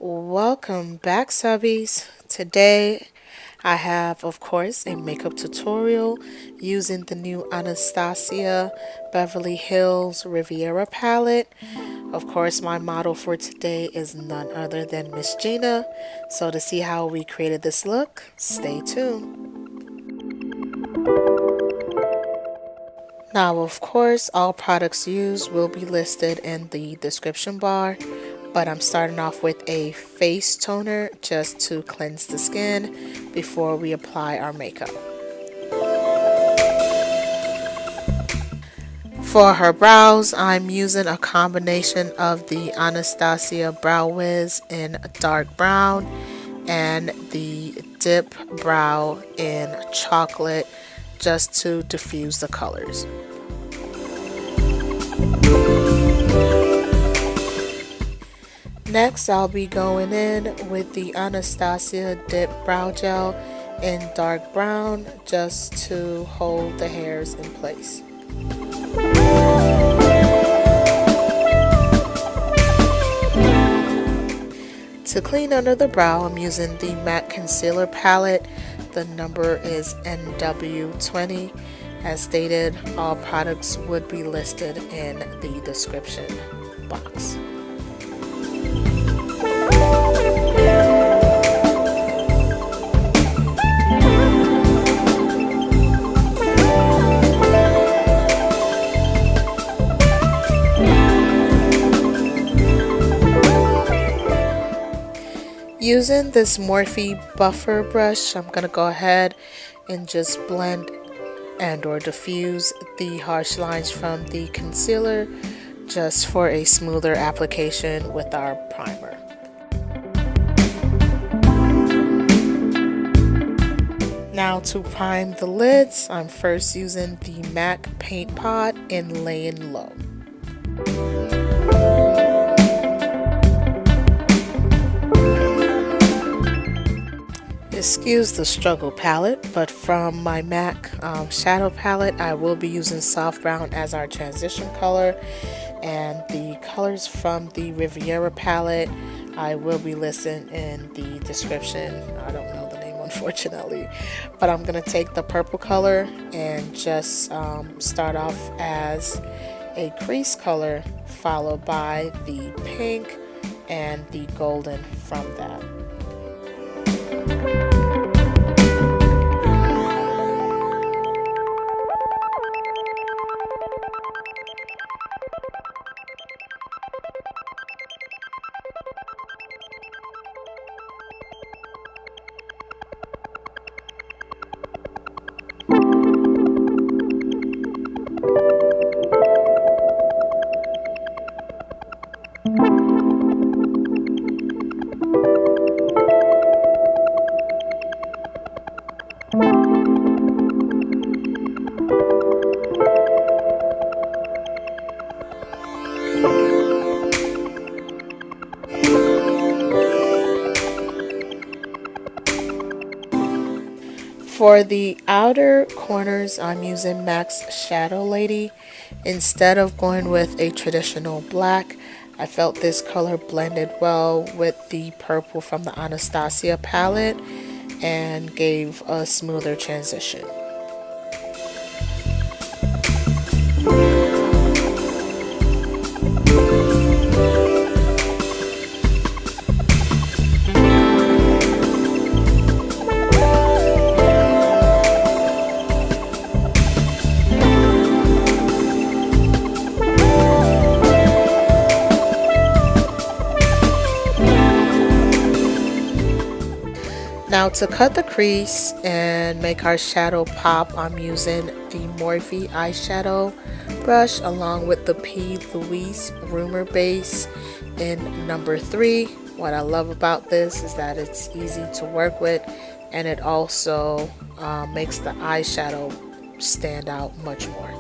Welcome back, subbies. Today I have, of course, a makeup tutorial using the new Anastasia Beverly Hills Riviera palette. Of course, my model for today is none other than Miss Gina. So to see how we created this look, stay tuned. Now, of course, all products used will be listed in the description bar, but I'm starting off with a face toner just to cleanse the skin before we apply our makeup. For her brows, I'm using a combination of the Anastasia Brow Wiz in dark brown and the Dip Brow in chocolate just to diffuse the colors. Next, I'll be going in with the Anastasia Dip Brow Gel in dark brown just to hold the hairs in place. To clean under the brow, I'm using the MAC Concealer Palette. The number is NW20. As stated, all products would be listed in the description box. Using this Morphe buffer brush, I'm going to go ahead and just blend and or diffuse the harsh lines from the concealer just for a smoother application with our primer. Now to prime the lids, I'm first using the MAC Paintpot in Layin Low. Excuse the struggle palette, but from my MAC shadow palette, I will be using soft brown as our transition color, and the colors from the Riviera palette I will be listing in the description. I don't know the name, unfortunately, but I'm gonna take the purple color and just start off as a crease color, followed by the pink and the golden from that. For the outer corners, I'm using MAC's Shadow Lady. Instead of going with a traditional black, I felt this color blended well with the purple from the Anastasia palette and gave a smoother transition. Now to cut the crease and make our shadow pop, I'm using the Morphe eyeshadow brush along with the Louise Rumor base in number 3. What I love about this is that it's easy to work with, and it also makes the eyeshadow stand out much more.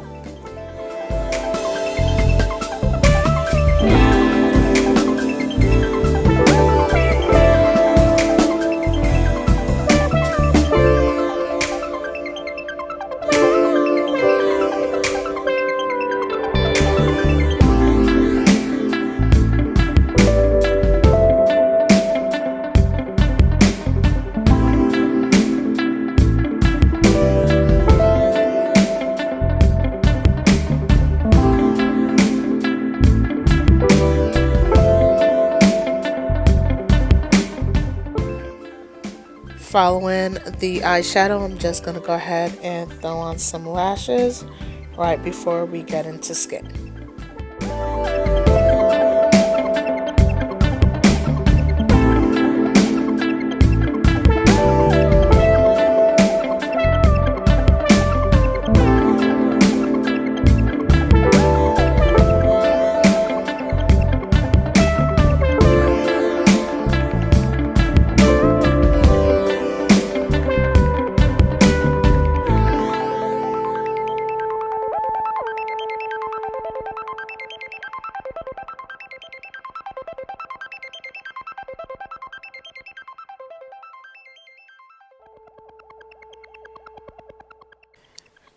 Following the eyeshadow, I'm just going to go ahead and throw on some lashes right before we get into skin.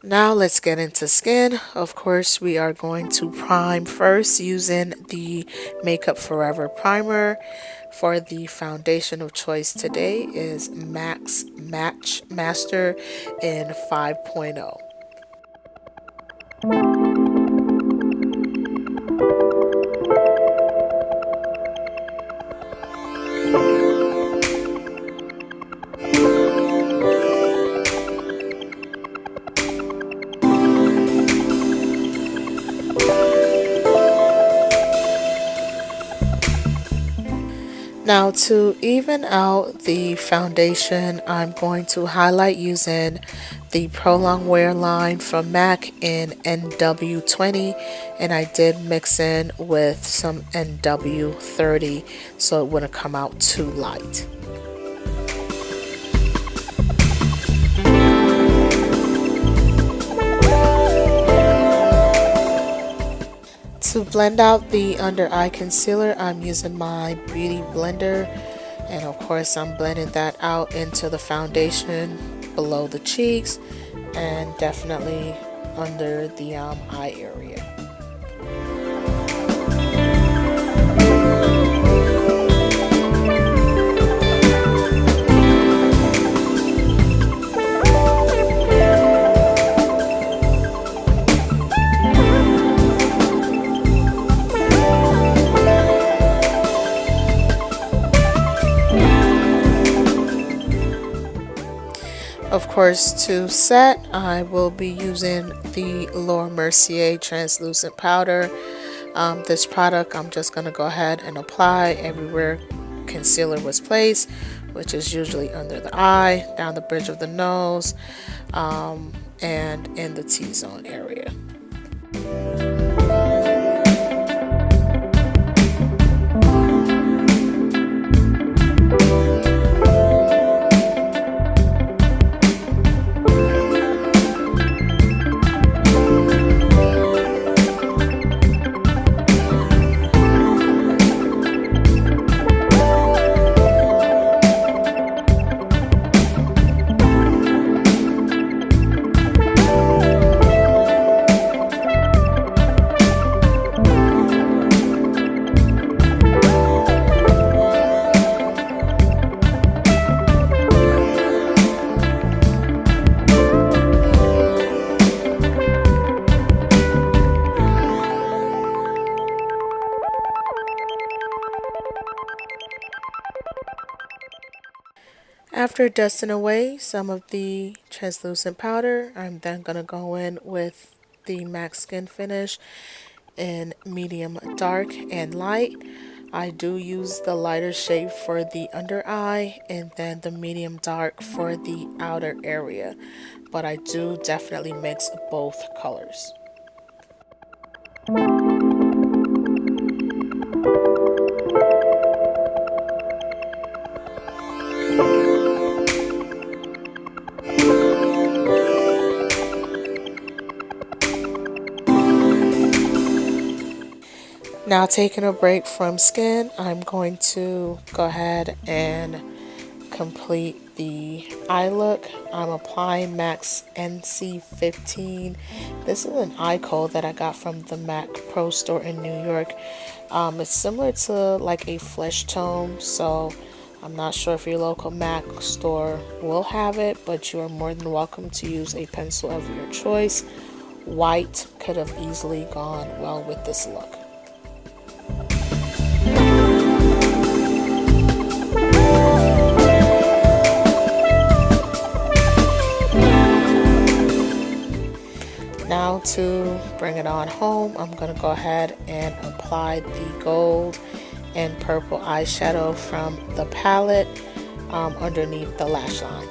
Now let's get into skin. Of course, we are going to prime first using the Makeup Forever primer. For the foundation of choice today is MAC Matchmaster in 5.0. Now to even out the foundation, I'm going to highlight using the Prolong Wear line from MAC in NW20, and I did mix in with some NW30 so it wouldn't come out too light. To blend out the under eye concealer, I'm using my beauty blender, and of course I'm blending that out into the foundation below the cheeks and definitely under the eye area. Of course, to set, I will be using the Mercier Translucent powder. This product I'm just going to go ahead and apply everywhere concealer was placed, which is usually under the eye, down the bridge of the nose, and in the T-zone area. After dusting away some of the translucent powder, I'm then going to go in with the MAC Skin Finish in medium dark and light. I do use the lighter shade for the under eye and then the medium dark for the outer area, but I do definitely mix both colors. Now, taking a break from skin, I'm going to go ahead and complete the eye look. I'm applying MAC's NC15. This is an eye kohl that I got from the MAC Pro store in New York. It's similar to like a flesh tone, so I'm not sure if your local MAC store will have it, but you are more than welcome to use a pencil of your choice. White could have easily gone well with this look. bring it on home, I'm going to go ahead and apply the gold and purple eyeshadow from the palette underneath the lash line.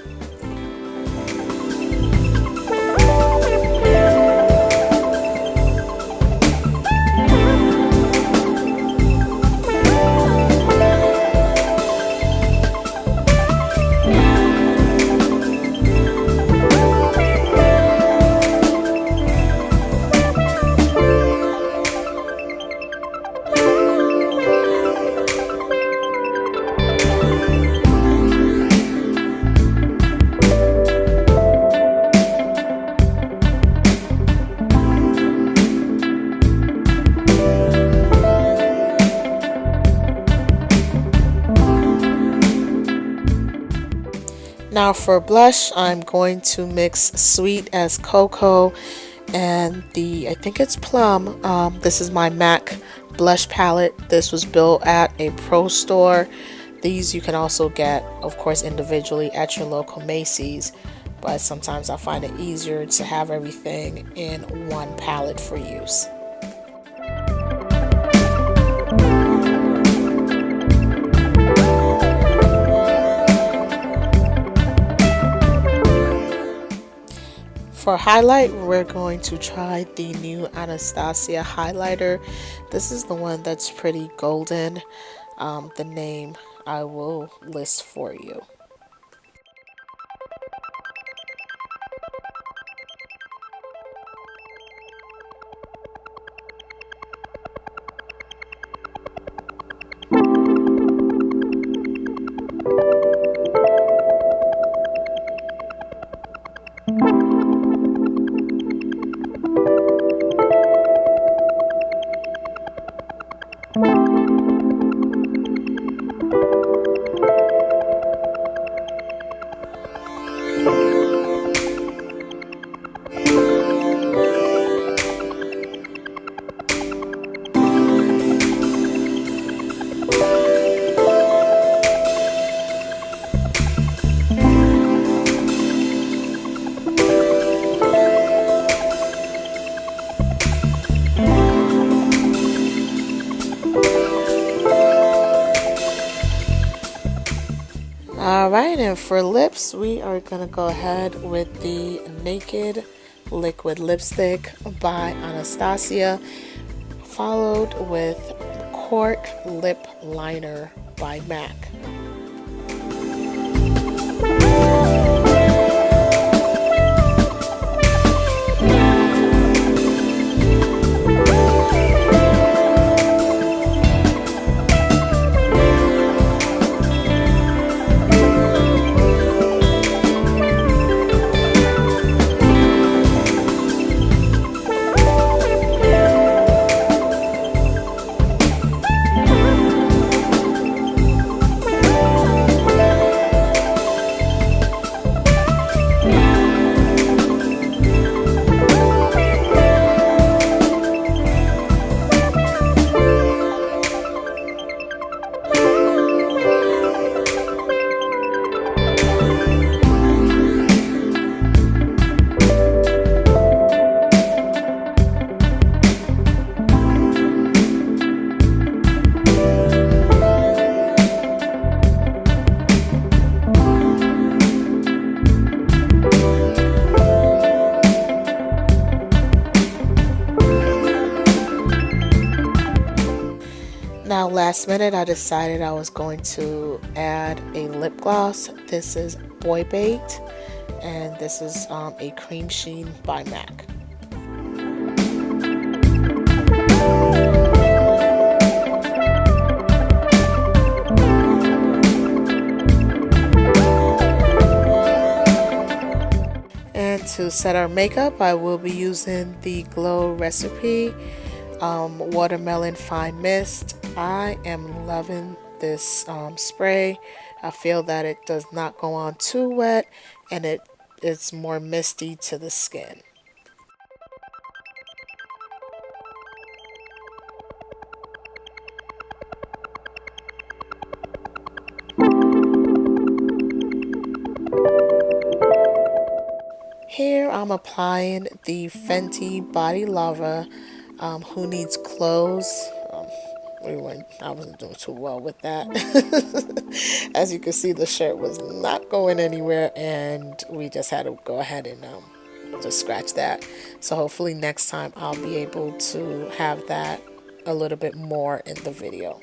Now for blush, I'm going to mix Sweet as Cocoa and I think it's Plum. This is my MAC blush palette. This was built at a pro store. These you can also get, of course, individually at your local Macy's, but sometimes I find it easier to have everything in one palette for use. For highlight, we're going to try the new Anastasia highlighter. This is the one that's pretty golden. The name I will list for you. Alright, and for lips, we are going to go ahead with the Naked Liquid Lipstick by Anastasia, followed with Cork Lip Liner by MAC. Now last minute I decided I was going to add a lip gloss. This is Boy Bait, and this is a cream sheen by MAC. And to set our makeup, I will be using the Glow Recipe Watermelon Fine Mist. I am loving this spray. I feel that it does not go on too wet, and it's more misty to the skin. Here I'm applying the Fenty Body Lava Who Needs Clothes. I wasn't doing too well with that. As you can see, the shirt was not going anywhere, and we just had to go ahead and just scratch that. So hopefully next time I'll be able to have that a little bit more in the video.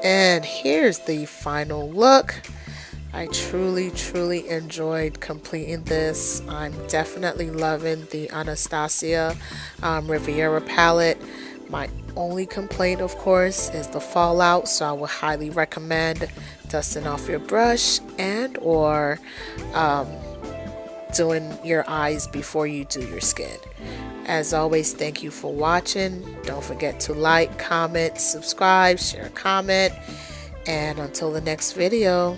And here's the final look. I truly enjoyed completing this. I'm definitely loving the Anastasia Riviera palette. My only complaint, of course, is the fallout, so I would highly recommend dusting off your brush and or doing your eyes before you do your skin. As always, thank you for watching. Don't forget to like, comment, subscribe, share, comment, and until the next video,